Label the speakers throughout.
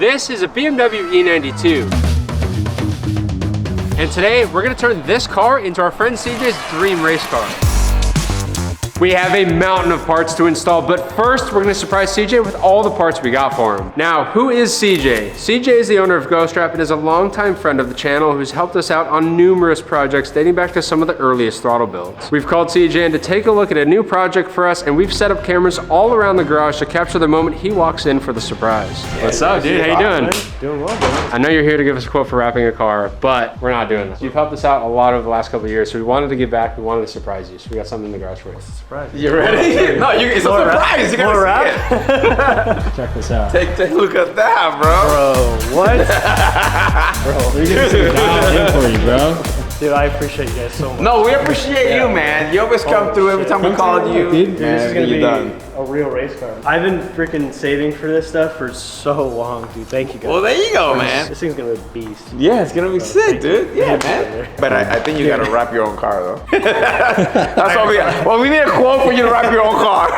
Speaker 1: This is a BMW E92. And today we're gonna turn this car into our friend CJ's dream race car. We have a mountain of parts to install, but first we're gonna surprise CJ with all the parts we got for him. Now, who is CJ? CJ is the owner of Ghost Wrap and is a longtime friend of the channel who's helped us out on numerous projects dating back to some of the earliest throttle builds. We've called CJ in to take a look at a new project for us, and we've set up cameras all around the garage to capture the moment he walks in for the surprise. Yeah, what's up, dude? How you doing?
Speaker 2: Doing well, bro.
Speaker 1: I know you're here to give us a quote for wrapping a car, but we're not doing this. You've helped us out a lot over the last couple of years, so we wanted to give back. We wanted to surprise you, so we got something in the garage for you.
Speaker 2: Surprise.
Speaker 1: You ready?
Speaker 3: No, it's a surprise. You gotta see it.
Speaker 1: Check this out.
Speaker 3: Take a look at that, bro.
Speaker 2: Bro, what?
Speaker 1: Bro, we're gonna get dialed in for you, bro.
Speaker 2: Dude, I appreciate you guys so much.
Speaker 3: No, we appreciate you, man. You always come through every time we call you.
Speaker 2: Dude, this is gonna be
Speaker 3: done.
Speaker 2: a real race car. I've been freaking saving for this stuff for so long, dude. Thank you guys.
Speaker 3: Well, there you go, man.
Speaker 2: This thing's gonna be a beast.
Speaker 3: Yeah, it's gonna be sick, dude. Yeah, man. But I think you gotta wrap your own car, though. That's what we got. Well, we need a quote for you to wrap your own car.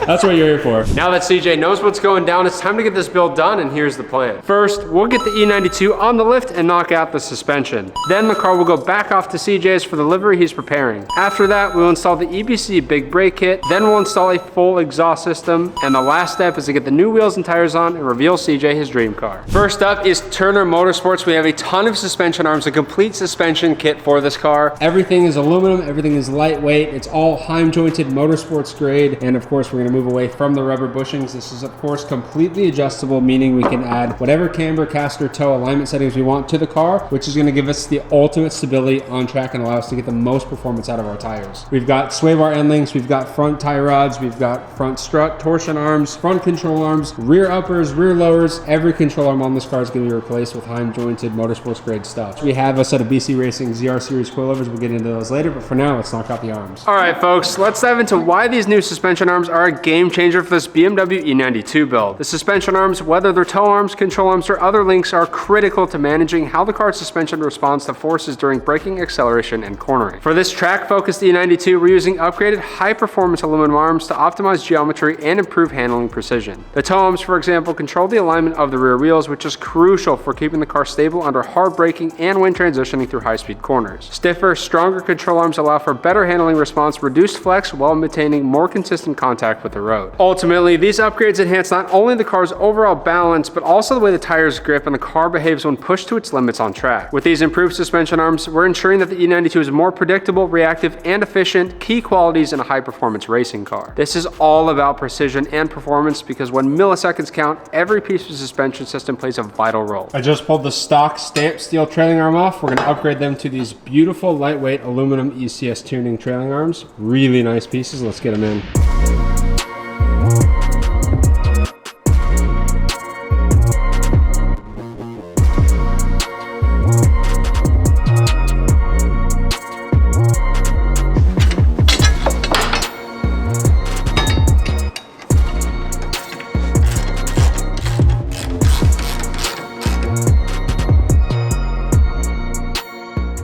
Speaker 1: That's what you're here for. Now that CJ knows what's going down, it's time to get this build done, and here's the plan. First, we'll get the E92 on the lift and knock out the suspension. Then the car will go back off to CJ's for the livery he's preparing. After that, we'll install the EBC big brake kit, then we'll install a full exhaust system, and the last step is to get the new wheels and tires on and reveal CJ his dream car. First up is Turner Motorsports. We have a ton of suspension arms, a complete suspension kit for this car. Everything is aluminum, everything is lightweight, it's all Heim jointed motorsports grade, and of course we're gonna move away from the rubber bushings. This is of course completely adjustable, meaning we can add whatever camber, caster, toe alignment settings we want to the car, which is gonna give us the ultimate stability on track and allow us to get the most performance out of our tires. We've got sway bar end links, we've got front tie rods, we've got front strut, torsion arms, front control arms, rear uppers, rear lowers. Every control arm on this car is going to be replaced with Heim jointed motorsports grade stuff. We have a set of BC Racing ZR Series coilovers. We'll get into those later, but for now, let's knock out the arms. All right, folks, let's dive into why these new suspension arms are a game changer for this BMW E92 build. The suspension arms, whether they're toe arms, control arms, or other links, are critical to managing how the car's suspension responds to forces during braking, acceleration, and cornering. For this track-focused E92, we're using upgraded high-performance aluminum arms to optimize geometry and improve handling precision. The toe arms, for example, control the alignment of the rear wheels, which is crucial for keeping the car stable under hard braking and when transitioning through high-speed corners. Stiffer, stronger control arms allow for better handling response, reduced flex, while maintaining more consistent contact with the road. Ultimately, these upgrades enhance not only the car's overall balance, but also the way the tires grip and the car behaves when pushed to its limits on track. With these improved suspension arms, we're ensuring that the E92 is more predictable, reactive, and efficient, key qualities in a high-performance racing car. This is all about precision and performance because when milliseconds count, every piece of suspension system plays a vital role. I just pulled the stock stamped steel trailing arm off. We're going to upgrade them to these beautiful lightweight aluminum ECS tuning trailing arms. Really nice pieces. Let's get them in.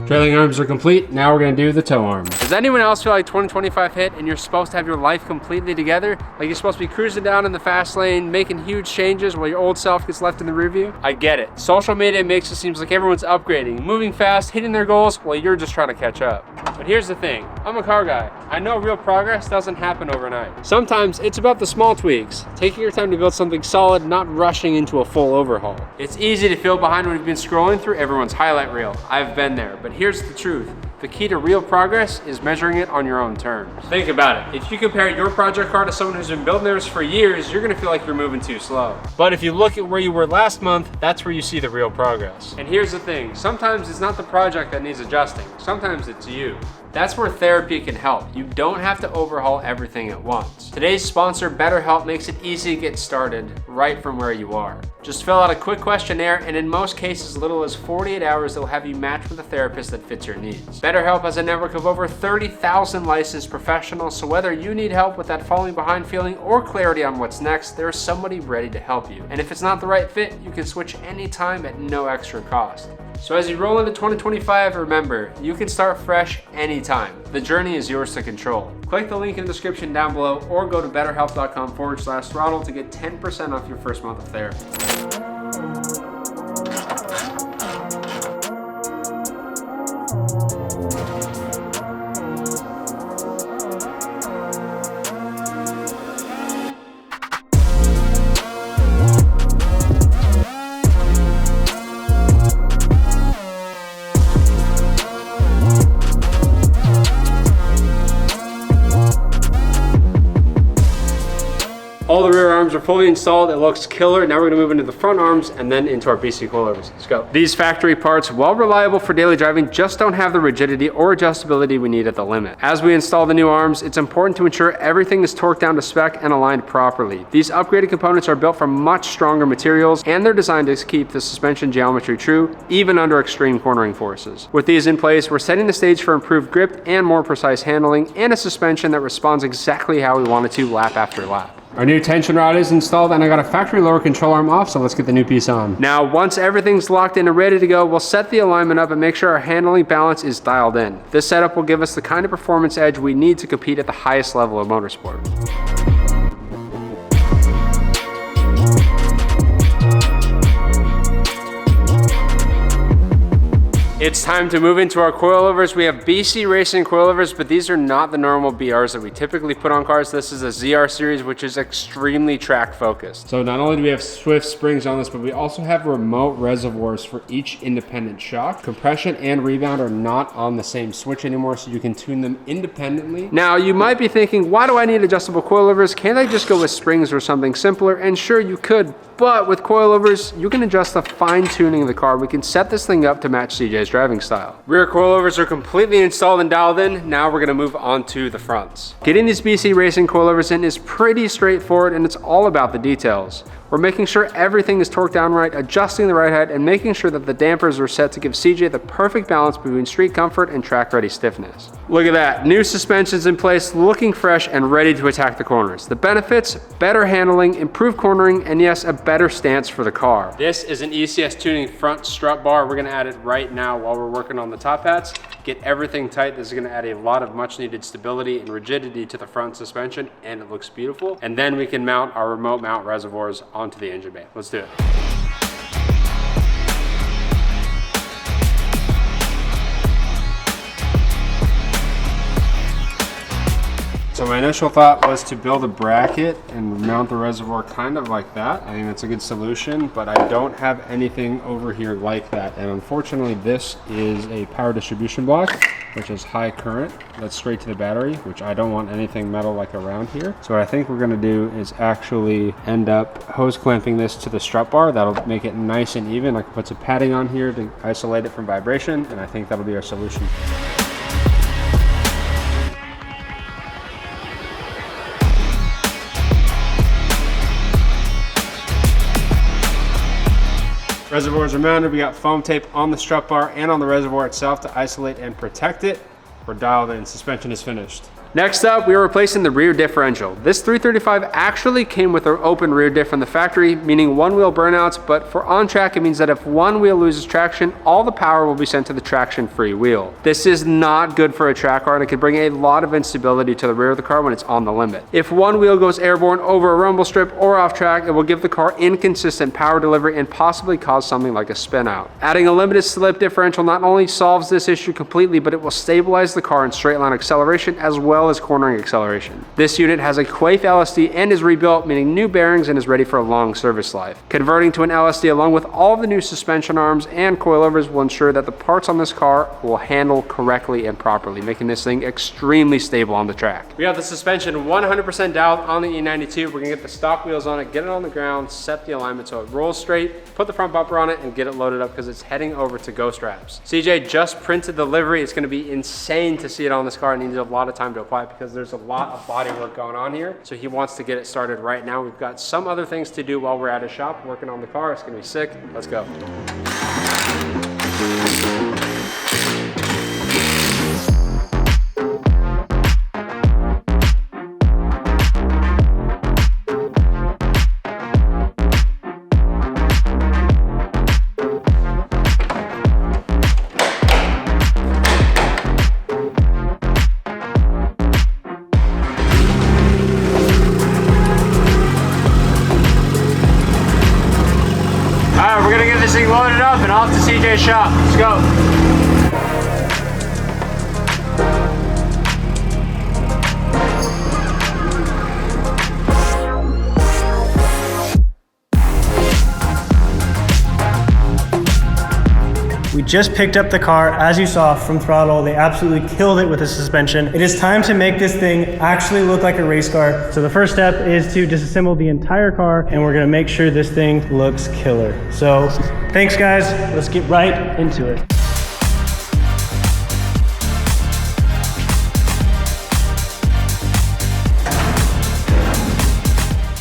Speaker 1: Trailing arms are complete. Now we're gonna do the toe arms. Does anyone else feel like 2025 hit and you're supposed to have your life completely together? Like you're supposed to be cruising down in the fast lane, making huge changes while your old self gets left in the rear view? I get it. Social media makes it seem like everyone's upgrading, moving fast, hitting their goals while you're just trying to catch up. But here's the thing, I'm a car guy. I know real progress doesn't happen overnight. Sometimes it's about the small tweaks, taking your time to build something solid, not rushing into a full overhaul. It's easy to feel behind when you've been scrolling through everyone's highlight reel. I've been there, but here's the truth. The key to real progress is measuring it on your own terms. Think about it. If you compare your project car to someone who's been building theirs for years, you're gonna feel like you're moving too slow. But if you look at where you were last month, that's where you see the real progress. And here's the thing, sometimes it's not the project that needs adjusting. Sometimes it's you. That's where therapy can help. You don't have to overhaul everything at once. Today's sponsor, BetterHelp, makes it easy to get started right from where you are. Just fill out a quick questionnaire, and in most cases, as little as 48 hours, they'll have you matched with a therapist that fits your needs. BetterHelp has a network of over 30,000 licensed professionals, so whether you need help with that falling behind feeling or clarity on what's next, there's somebody ready to help you. And if it's not the right fit, you can switch anytime at no extra cost. So as you roll into 2025, remember, you can start fresh anytime. The journey is yours to control. Click the link in the description down below or go to betterhelp.com/throtl to get 10% off your first month of therapy. are fully installed. It looks killer. Now we're gonna move into the front arms and then into our BC coilovers. Let's go. These factory parts, while reliable for daily driving, just don't have the rigidity or adjustability we need at the limit. As we install the new arms, it's important to ensure everything is torqued down to spec and aligned properly. These upgraded components are built from much stronger materials, and they're designed to keep the suspension geometry true, even under extreme cornering forces. With these in place, we're setting the stage for improved grip and more precise handling, and a suspension that responds exactly how we want it to lap after lap. Our new tension rod is installed, and I got a factory lower control arm off, so let's get the new piece on. Now, once everything's locked in and ready to go, we'll set the alignment up and make sure our handling balance is dialed in. This setup will give us the kind of performance edge we need to compete at the highest level of motorsport. It's time to move into our coilovers. We have BC Racing coilovers, but these are not the normal BRs that we typically put on cars. This is a ZR series, which is extremely track focused. So not only do we have Swift springs on this, but we also have remote reservoirs for each independent shock. Compression and rebound are not on the same switch anymore, so you can tune them independently. Now, you might be thinking, why do I need adjustable coilovers? Can't I just go with springs or something simpler? And sure, you could, but with coilovers, you can adjust the fine tuning of the car. We can set this thing up to match CJ's driving style. Rear coilovers are completely installed and dialed in. Now we're gonna move on to the fronts. Getting these BC Racing coilovers in is pretty straightforward, and it's all about the details. We're making sure everything is torqued down right, adjusting the right height, and making sure that the dampers are set to give CJ the perfect balance between street comfort and track-ready stiffness. Look at that, new suspensions in place, looking fresh and ready to attack the corners. The benefits, better handling, improved cornering, and yes, a better stance for the car. This is an ECS tuning front strut bar. We're gonna add it right now while we're working on the top hats. Get everything tight. This is gonna add a lot of much needed stability and rigidity to the front suspension, and it looks beautiful. And then we can mount our remote mount reservoirs onto the engine bay. Let's do it. So my initial thought was to build a bracket and mount the reservoir kind of like that. I think that's a good solution, but I don't have anything over here like that. And unfortunately, this is a power distribution block, which is high current. That's straight to the battery, which I don't want anything metal like around here. So what I think we're gonna do is actually end up hose clamping this to the strut bar. That'll make it nice and even. I can put some padding on here to isolate it from vibration, and I think that'll be our solution. Reservoirs are mounted. We got foam tape on the strut bar and on the reservoir itself to isolate and protect it. We're dialed in. Suspension is finished. Next up, we are replacing the rear differential. This 335 actually came with an open rear diff from the factory, meaning one wheel burnouts, but for on track, it means that if one wheel loses traction, all the power will be sent to the traction-free wheel. This is not good for a track car, and it can bring a lot of instability to the rear of the car when it's on the limit. If one wheel goes airborne over a rumble strip or off track, it will give the car inconsistent power delivery and possibly cause something like a spin out. Adding a limited slip differential not only solves this issue completely, but it will stabilize the car in straight line acceleration as well as cornering acceleration. This unit has a Quaife LSD and is rebuilt, meaning new bearings, and is ready for a long service life. Converting to an LSD along with all the new suspension arms and coilovers will ensure that the parts on this car will handle correctly and properly, making this thing extremely stable on the track. We have the suspension 100% dialed on the E92. We're gonna get the stock wheels on it, get it on the ground, set the alignment so it rolls straight, put the front bumper on it, and get it loaded up because it's heading over to ghost wraps. CJ just printed the livery. It's gonna be insane to see it on this car. It needs a lot of time to apply because there's a lot of body work going on here. So he wants to get it started right now. We've got some other things to do while we're at his shop working on the car. It's gonna be sick. Let's go. Loaded up and off to CJ's shop. Let's go.
Speaker 4: We
Speaker 2: just picked up the car, as you saw from Throtl. They absolutely killed it with the suspension. It is time to make this thing actually look like a race car. So the first step is to disassemble the entire car, and we're gonna make sure this thing looks killer. So thanks guys, let's get right into it.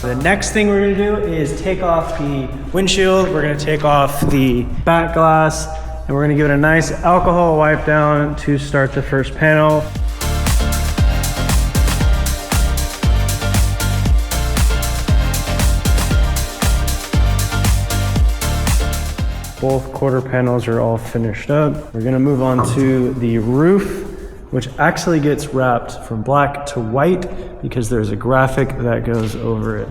Speaker 2: The next thing we're gonna do is take off the windshield, we're gonna take off the back glass, and we're gonna give it a nice alcohol wipe down to start the first panel. Both quarter panels are all finished up. We're gonna move on to the roof, which actually gets wrapped from black to white because there's a graphic that goes over it.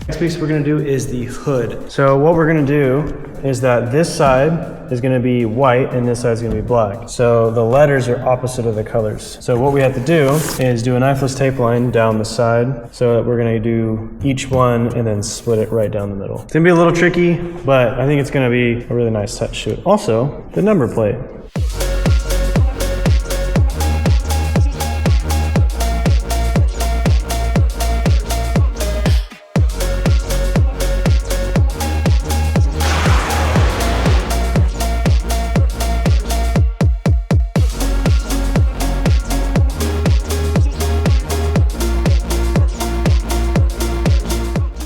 Speaker 2: Next piece we're gonna do is the hood. So what we're gonna do is that this side is gonna be white and this side is gonna be black. So the letters are opposite of the colors. So what we have to do is do a knifeless tape line down the side. So we're gonna do each one and then split it right down the middle. It's gonna be a little tricky, but I think it's gonna be a really nice touch to it. Also, the number plate.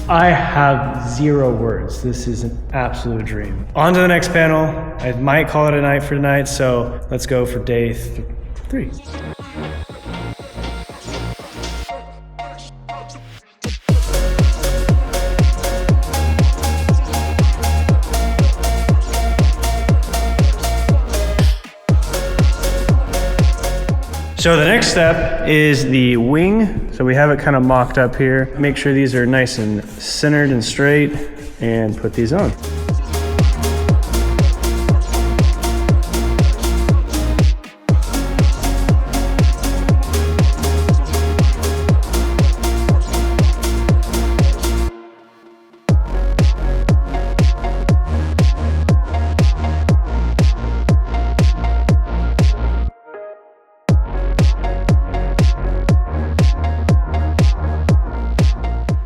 Speaker 2: I have zero words. This is an absolute dream. On to the next panel. I might call it a night for tonight, so let's go for day 3. So the next step is the wing. So we have it kind of mocked up here. Make sure these are nice and centered and straight and put these on.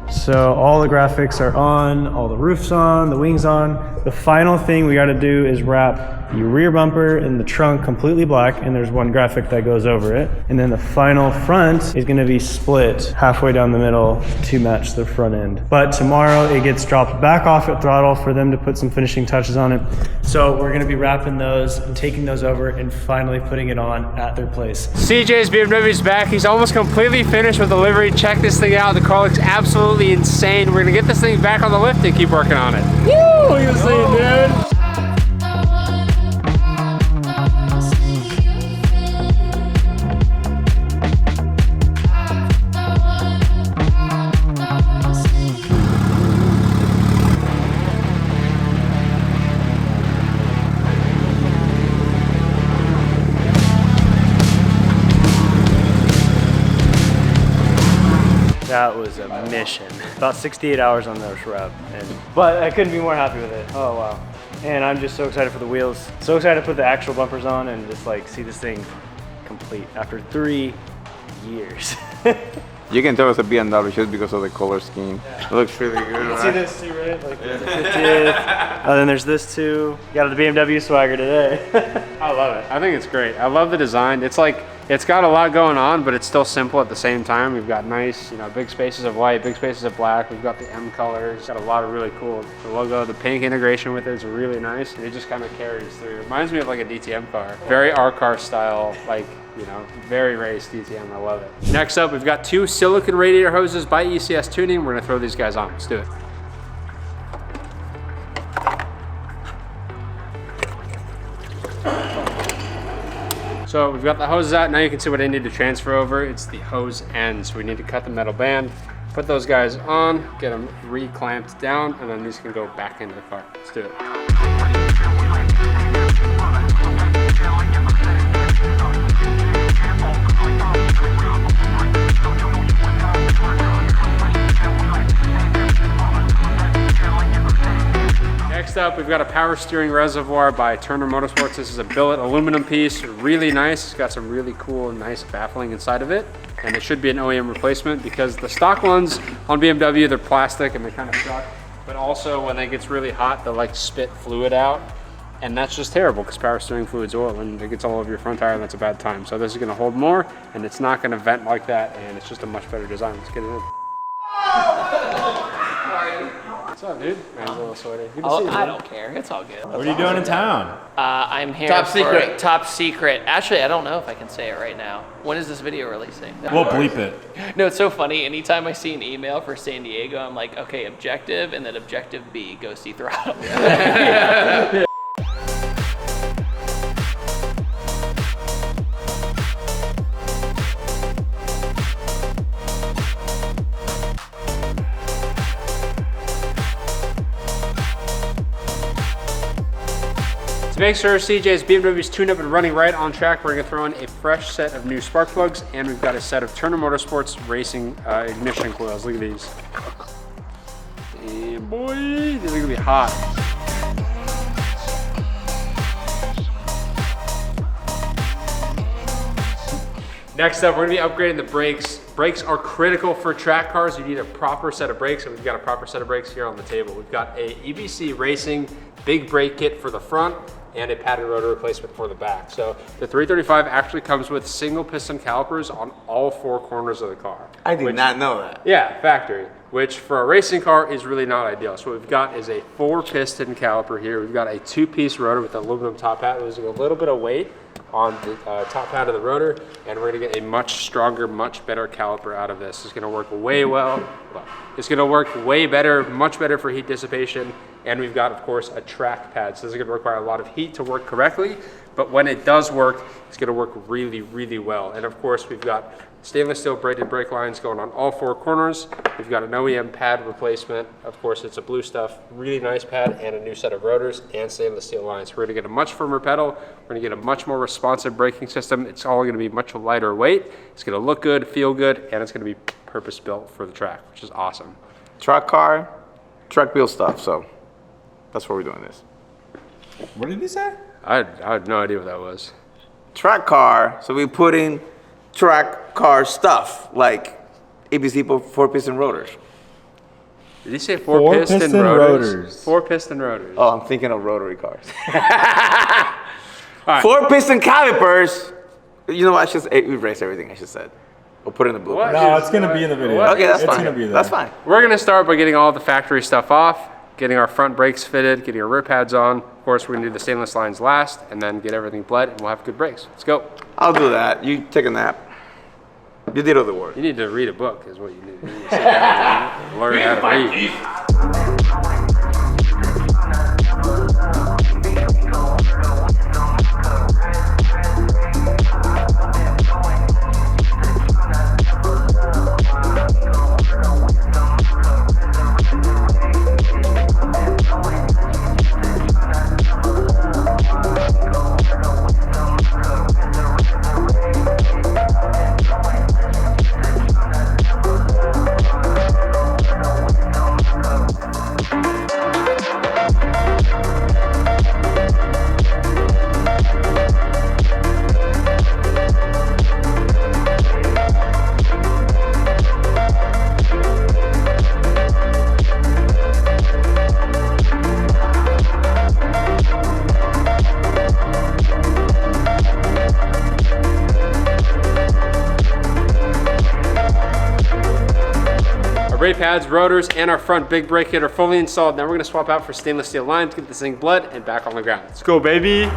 Speaker 2: So all the graphics are on, all the roof's on, the wing's on. The final thing we gotta do is wrap the rear bumper and the trunk completely black, and there's one graphic that goes over it. And then the final front is gonna be split halfway down the middle to match the front end. But tomorrow it gets dropped back off at Throtl for them to put some finishing touches on it. So we're gonna be wrapping those and taking those over and finally putting it on at their place.
Speaker 1: CJ's BMW's back. He's almost completely finished with the livery. Check this thing out. The car looks absolutely insane. We're gonna get this thing back on the lift and keep working on it. Woo! Look at this thing, dude.
Speaker 2: That was a mission. About 68 hours on those rep, but I couldn't be more happy with it. Oh wow. And I'm just so excited for the wheels. So excited to put the actual bumpers on and just like see this thing complete after 3 years.
Speaker 3: You can tell it's a BMW just because of the color scheme. Yeah. It looks really good, right?
Speaker 2: See this too, right? Like the 50th. Oh, then there's this too. Got the BMW swagger today.
Speaker 1: I love it. I think it's great. I love the design. It's like, it's got a lot going on, but it's still simple at the same time. We've got nice, you know, big spaces of white, big spaces of black. We've got the M colors. Got a lot of really cool. The logo, the pink integration with it is really nice. And it just kind of carries through. Reminds me of like a DTM car. Very R car style, like, you know, very race DTM. I love it. Next up, we've got 2 silicone radiator hoses by ECS Tuning. We're gonna throw these guys on. Let's do it. So we've got the hoses out. Now you can see what I need to transfer over. It's the hose ends. We need to cut the metal band, put those guys on, get them re-clamped down, and then these can go back into the car. Let's do it. Next up, we've got a power steering reservoir by Turner Motorsports. This is a billet aluminum piece, really nice. It's got some really cool and nice baffling inside of it. And it should be an OEM replacement because the stock ones on BMW, they're plastic and they kind of suck. But also when it gets really hot, they'll like spit fluid out. And that's just terrible because power steering fluid's oil and it gets all over your front tire and that's a bad time. So this is gonna hold more and it's not gonna vent like that and it's just a much better design. Let's get it in. What's up, dude? Man's a little sweaty. Good to see you,
Speaker 4: I
Speaker 1: man.
Speaker 4: don't care. It's all good.
Speaker 5: What are you doing in town?
Speaker 4: I'm here
Speaker 3: Top
Speaker 4: for
Speaker 3: secret.
Speaker 4: Top secret. Actually, I don't know if I can say it right now. When is this video releasing?
Speaker 5: We'll bleep it.
Speaker 4: No, it's so funny. Anytime I see an email for San Diego, I'm like, okay, objective, and then objective B, go see throtl.
Speaker 1: To make sure CJ's BMW's tuned up and running right on track, we're gonna throw in a fresh set of new spark plugs, and we've got a set of Turner Motorsports racing ignition coils. Look at these. Hey boy, these are gonna be hot. Next up, we're gonna be upgrading the brakes. Brakes are critical for track cars. You need a proper set of brakes, and we've got a proper set of brakes here on the table. We've got a EBC Racing big brake kit for the front and a padded rotor replacement for the back. So the 335 actually comes with single piston calipers on all four corners of the car.
Speaker 3: I did not know that.
Speaker 1: Yeah, factory, which for a racing car is really not ideal. So what we've got is a 4-piston caliper here. We've got a 2-piece rotor with aluminum top hat, losing a little bit of weight on the top hat of the rotor, and we're gonna get a much stronger, much better caliper out of this. It's gonna work way it's gonna work way better, much better for heat dissipation, and we've got, of course, a track pad. So this is gonna require a lot of heat to work correctly, but when it does work, it's gonna work really, really well. And of course, we've got stainless steel braided brake lines going on all four corners. We've got an OEM pad replacement. Of course, it's a Blue Stuff, really nice pad, and a new set of rotors and stainless steel lines. We're gonna get a much firmer pedal. We're gonna get a much more responsive braking system. It's all gonna be much lighter weight. It's gonna look good, feel good, and it's gonna be purpose built for the track, which is awesome.
Speaker 3: Truck car, truck wheel stuff, so that's why we're doing this.
Speaker 5: What did he say?
Speaker 1: I had no idea what that was.
Speaker 3: Track car, so we put in track car stuff, like ABC 4-piston rotors.
Speaker 1: Did he say 4-piston
Speaker 5: Four-piston
Speaker 1: rotors?
Speaker 5: rotors.
Speaker 1: 4-piston rotors.
Speaker 3: Oh, I'm thinking of rotary cars.
Speaker 1: All right.
Speaker 3: 4-piston calipers. You know what, I should erase everything I just said. We'll put it in the blueprint.
Speaker 1: What?
Speaker 5: No, it's gonna be in the video.
Speaker 1: What?
Speaker 3: Okay, that's
Speaker 5: It's
Speaker 3: fine.
Speaker 5: gonna be there.
Speaker 3: That's fine.
Speaker 1: We're gonna start by getting all the factory stuff off, getting our front brakes fitted, getting our rear pads on. Of course, we're gonna do the stainless lines last, and then get everything bled, and we'll have good brakes. Let's go.
Speaker 3: I'll do that. You take a nap. You did all the work.
Speaker 1: You need to read a book, is what you need. You need to sit down and learn how to read. Brake pads, rotors, and our front big brake kit are fully installed. Now we're gonna swap out for stainless steel lines, get this thing bled, and back on the ground. Let's go, baby.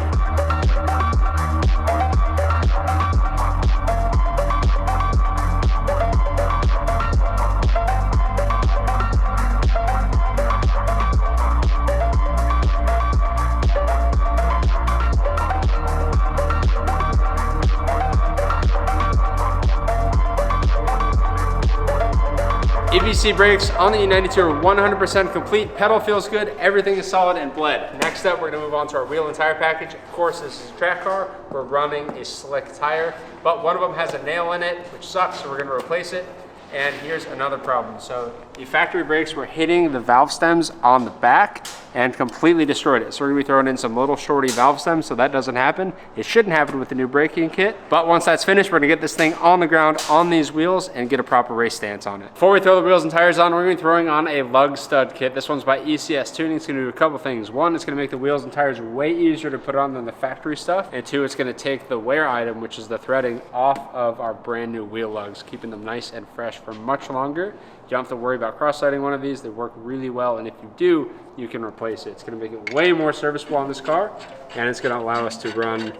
Speaker 1: EBC brakes on the E92 are 100% complete. Pedal feels good, everything is solid and bled. Next up, we're gonna move on to our wheel and tire package. Of course, this is a track car. We're running a slick tire, but one of them has a nail in it, which sucks, so we're gonna replace it. And here's another problem. So The factory brakes were hitting the valve stems on the back and completely destroyed it. So we're gonna be throwing in some little shorty valve stems so that doesn't happen. It shouldn't happen with the new braking kit, but once that's finished, we're gonna get this thing on the ground on these wheels and get a proper race stance on it. Before we throw the wheels and tires on, we're gonna be throwing on a lug stud kit. This one's by ECS Tuning. It's gonna do a couple things. One, it's gonna make the wheels and tires way easier to put on than the factory stuff. And two, it's gonna take the wear item, which is the threading, off of our brand new wheel lugs, keeping them nice and fresh for much longer. You don't have to worry about cross-siding one of these. They work really well, and if you do, you can replace it. It's gonna make it way more serviceable on this car, and it's gonna allow us to run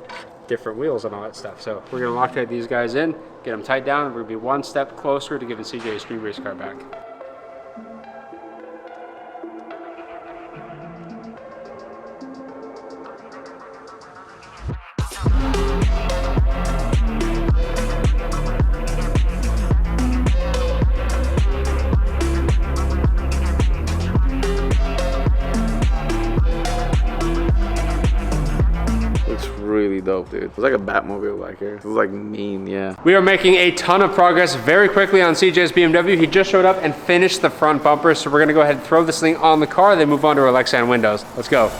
Speaker 1: different wheels and all that stuff. So we're gonna Loctite these guys in, get them tight down, and we're gonna be one step closer to giving CJ his dream race car back.
Speaker 3: Really dope, dude. It's like a Batmobile back here. It was like mean, yeah.
Speaker 1: We are making a ton of progress very quickly on CJ's BMW. He just showed up and finished the front bumper, so we're gonna go ahead and throw this thing on the car, then move on to our Lexan windows. Let's go.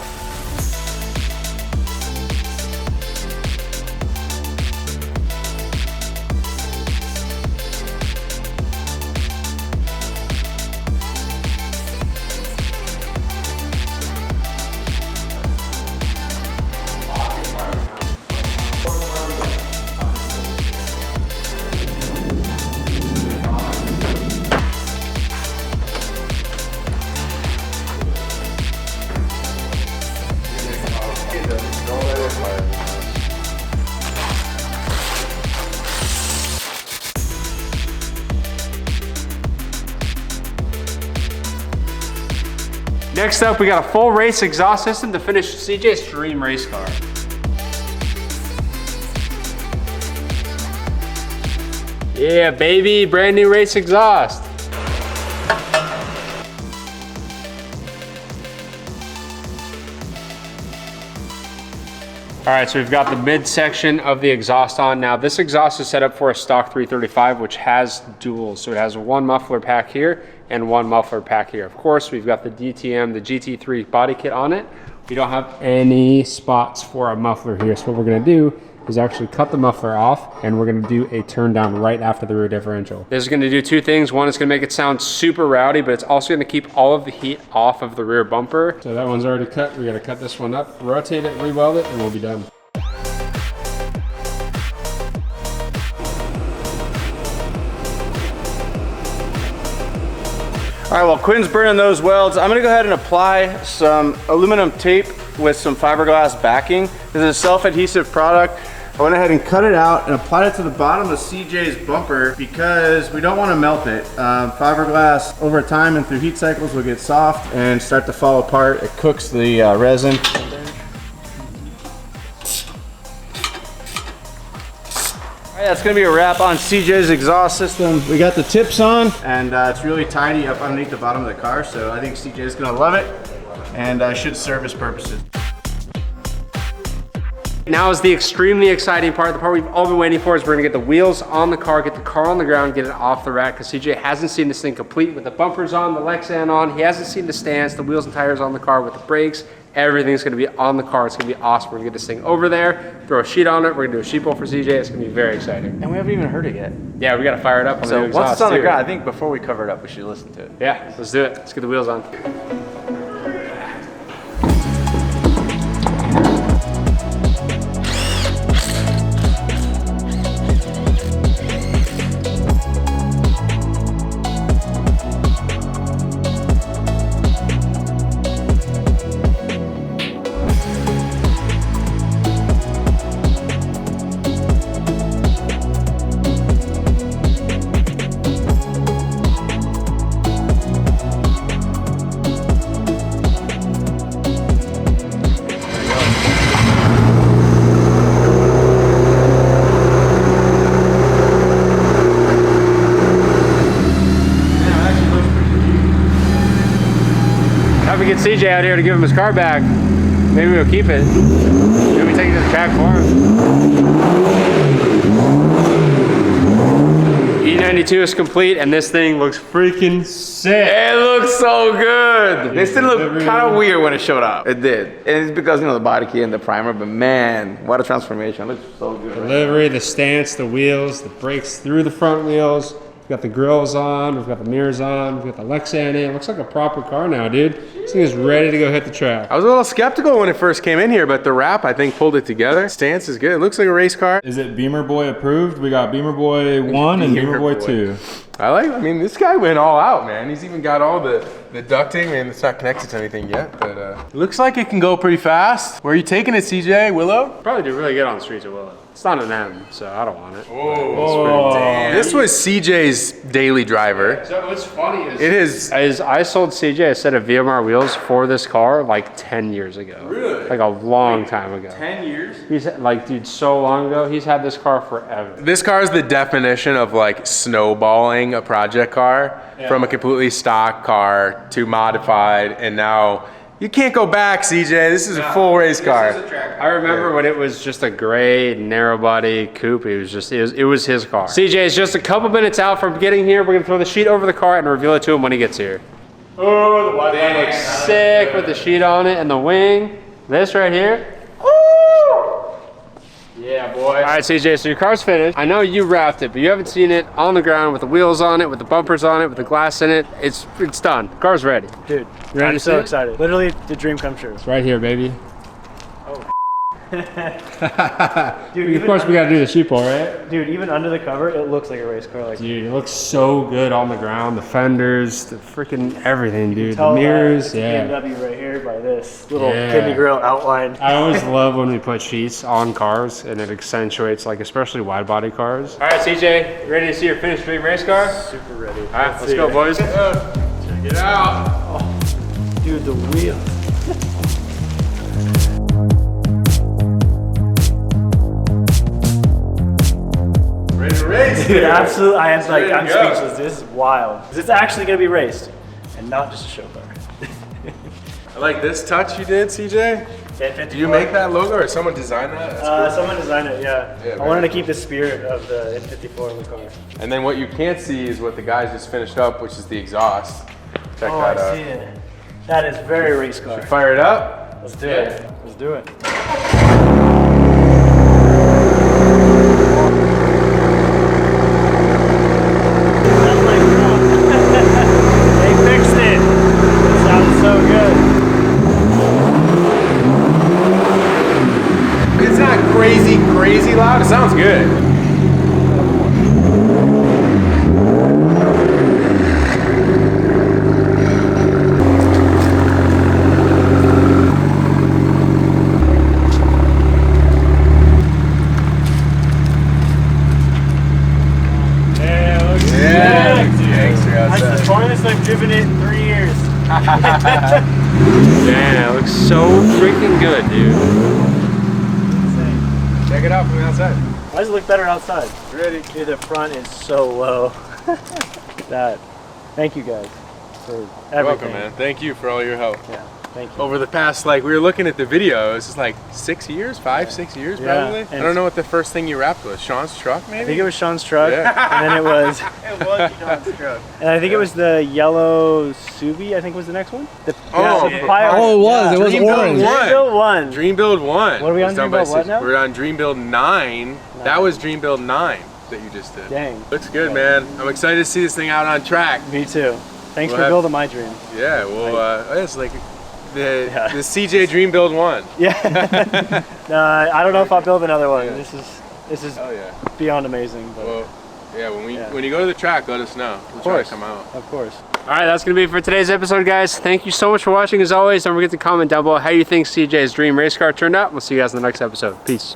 Speaker 1: Next up, we got a full race exhaust system to finish CJ's dream race car. Yeah, baby, brand new race exhaust. All right, so we've got the midsection of the exhaust on. Now, this exhaust is set up for a stock 335, which has duals. So it has one muffler pack here and one muffler pack here. Of course, we've got the DTM, the GT3 body kit on it. We don't have any spots for a muffler here. So what we're gonna do is actually cut the muffler off, and we're gonna do a turn down right after the rear differential. This is gonna do two things. One, it's gonna make it sound super rowdy, but it's also gonna keep all of the heat off of the rear bumper. So that one's already cut. We gotta cut this one up, rotate it, re-weld it, and we'll be done.
Speaker 6: All right, while Quinn's burning those welds, I'm gonna go ahead and apply some aluminum tape with some fiberglass backing. This is a self-adhesive product. I went ahead and cut it out and applied it to the bottom of CJ's bumper because we don't want to melt it. Fiberglass over time and through heat cycles will get soft and start to fall apart. It cooks the resin. All right, that's gonna be a wrap on CJ's exhaust system. We got the tips on, and it's really tidy up underneath the bottom of the car, so I think CJ's gonna love it and should serve his purposes.
Speaker 1: Now is the extremely exciting part, the part we've all been waiting for, is we're gonna get the wheels on the car, get the car on the ground, get it off the rack, because CJ hasn't seen this thing complete with the bumpers on, the Lexan on. He hasn't seen the stance, the wheels and tires on the car with the brakes. Everything's gonna be on the car. It's gonna be awesome. We're gonna get this thing over there, throw a sheet on it. We're gonna do a sheet bowl for CJ. It's gonna be very exciting.
Speaker 6: And we haven't even heard it yet.
Speaker 1: Yeah, we gotta fire it up on the new
Speaker 6: So once
Speaker 1: exhaust
Speaker 6: it's on the
Speaker 1: too.
Speaker 6: ground, I think before we cover it up, we should listen to it.
Speaker 1: Yeah, let's do it. Let's get the wheels on. We get CJ out here to give him his car back. Maybe we'll keep it. Maybe we take it to the track for him. E92 E92 is complete, and this thing looks freaking sick.
Speaker 3: It looks so good. This did look kind of weird when it showed up. It did. And it's because, you know, the body kit and the primer, but man, what a transformation. It looks so good.
Speaker 1: The livery, the stance, the wheels, the brakes through the front wheels. We've got the grills on, we've got the mirrors on, we've got the Lexan in. It looks like a proper car now, dude. This thing is ready to go hit the track.
Speaker 3: I was a little skeptical when it first came in here, but the wrap, I think, pulled it together. Stance is good. It looks like a race car.
Speaker 5: Is it Beamer Boy approved? We got Beamer Boy 1 and Beamer Boy 2.
Speaker 3: I mean, this guy went all out, man. He's even got all the ducting. I mean, it's not connected to anything yet, but it looks like it can go pretty fast. Where are you taking it, CJ? Willow?
Speaker 1: Probably do really good on the streets of Willow. It's not an M, so I don't want it.
Speaker 3: Oh, damn. This was CJ's daily driver.
Speaker 1: So what's funny is I sold CJ a set of VMR wheels for this car like 10 years ago.
Speaker 3: Really?
Speaker 1: Like a long time ago.
Speaker 3: 10 years?
Speaker 1: He's like, dude, so long ago. He's had this car forever.
Speaker 3: This car is the definition of like snowballing a project car from a completely stock car to modified, and now you can't go back, CJ. This is a full race car.
Speaker 1: I remember when it was just a gray narrow body coupe. It was his car. CJ is just a couple minutes out from getting here. We're gonna throw the sheet over the car and reveal it to him when he gets here. Oh, the wide body looks sick with the sheet on it and the wing. This right here. Yeah, boy. All right, CJ, so your car's finished. I know you wrapped it, but you haven't seen it on the ground with the wheels on it, with the bumpers on it, with the glass in it. It's done. Car's ready.
Speaker 2: Dude,
Speaker 1: ready
Speaker 2: I'm
Speaker 1: to
Speaker 2: so
Speaker 1: see it?
Speaker 2: excited. Literally the dream come true.
Speaker 1: It's right here, baby.
Speaker 2: Dude,
Speaker 1: Of course, we gotta do the sheep pole, right?
Speaker 2: Dude, even under the cover, it looks like a race car. Like,
Speaker 1: Dude, it looks so good on the ground. The fenders, the freaking everything, dude. The
Speaker 2: tell that
Speaker 1: mirrors,
Speaker 2: it's a
Speaker 1: yeah.
Speaker 2: BMW right here by this little
Speaker 1: Yeah.
Speaker 2: kidney grill outlined.
Speaker 1: I always love when we put sheets on cars and it accentuates, like, especially wide body cars. All right, CJ, ready to see your finished dream race car?
Speaker 2: Super ready.
Speaker 1: All right, let's go, boys. Check it out.
Speaker 2: Dude, the wheel.
Speaker 3: Ready to race?
Speaker 2: Dude, absolutely. I'm
Speaker 3: ready to go.
Speaker 2: speechless. This is wild. It's actually gonna be raced and not just a show car.
Speaker 3: I like this touch you did, CJ. Did you make that logo or someone designed that? That's cool.
Speaker 2: Someone designed it, yeah.
Speaker 3: Yeah,
Speaker 2: I wanted to keep the spirit of the N54 in the car.
Speaker 3: And then what you can't see is what the guys just finished up, which is the exhaust. Check
Speaker 2: Oh,
Speaker 3: that
Speaker 2: I
Speaker 3: out.
Speaker 2: see it. That is very race car.
Speaker 3: Fire it up.
Speaker 2: Let's do it. Let's do it. They fixed it. It sounds so good.
Speaker 3: It's not crazy loud. It sounds good.
Speaker 2: That's the farthest I've driven it in 3 years.
Speaker 1: Man, it looks so freaking good, dude.
Speaker 3: Check it out from the outside.
Speaker 2: Why does it look better outside? Ready? Dude, the front is so low. That. Thank you guys for everything.
Speaker 3: You're welcome, man. Thank you for all your help.
Speaker 2: Yeah, thank you.
Speaker 3: Over the past, like, we were looking at the video, it's just like 6 years, 6 years
Speaker 2: Yeah,
Speaker 3: probably.
Speaker 2: and
Speaker 3: I don't know what the first thing you wrapped was. Sean's truck, maybe?
Speaker 2: I think it was Sean's truck,
Speaker 3: Yeah.
Speaker 2: and then it was,
Speaker 3: It was Sean's truck.
Speaker 2: and I think it was the yellow Subi. I think was the next one. The,
Speaker 3: Oh,
Speaker 2: the Papaya.
Speaker 7: Oh, it was. It was
Speaker 3: Dream Build
Speaker 7: orange.
Speaker 3: one.
Speaker 2: Dream Build 1.
Speaker 3: Dream Build 1.
Speaker 2: What are we on
Speaker 3: was done
Speaker 2: Dream
Speaker 3: by
Speaker 2: Build what
Speaker 3: Six-
Speaker 2: now?
Speaker 3: We're on Dream Build 9. That was Dream Build 9 that you just did.
Speaker 2: Dang.
Speaker 3: Looks good, man. I'm excited to see this thing out on track.
Speaker 2: Me too. Thanks
Speaker 3: We'll
Speaker 2: for
Speaker 3: have-
Speaker 2: building my dream.
Speaker 3: Yeah, well, it's like the
Speaker 2: Yeah.
Speaker 3: CJ Dream Build 1.
Speaker 2: Yeah. I don't know if I'll build another one.
Speaker 3: Yeah.
Speaker 2: This is
Speaker 3: Oh yeah.
Speaker 2: beyond amazing. But
Speaker 3: Well, yeah.
Speaker 2: Yeah.
Speaker 3: When you go to the track, let us know. We'll try to
Speaker 2: course.
Speaker 3: come out.
Speaker 2: of course.
Speaker 1: All right, that's gonna be it for today's episode, guys. Thank you so much for watching. As always, don't forget to comment down below how you think CJ's dream race car turned out. We'll see you guys in the next episode. Peace.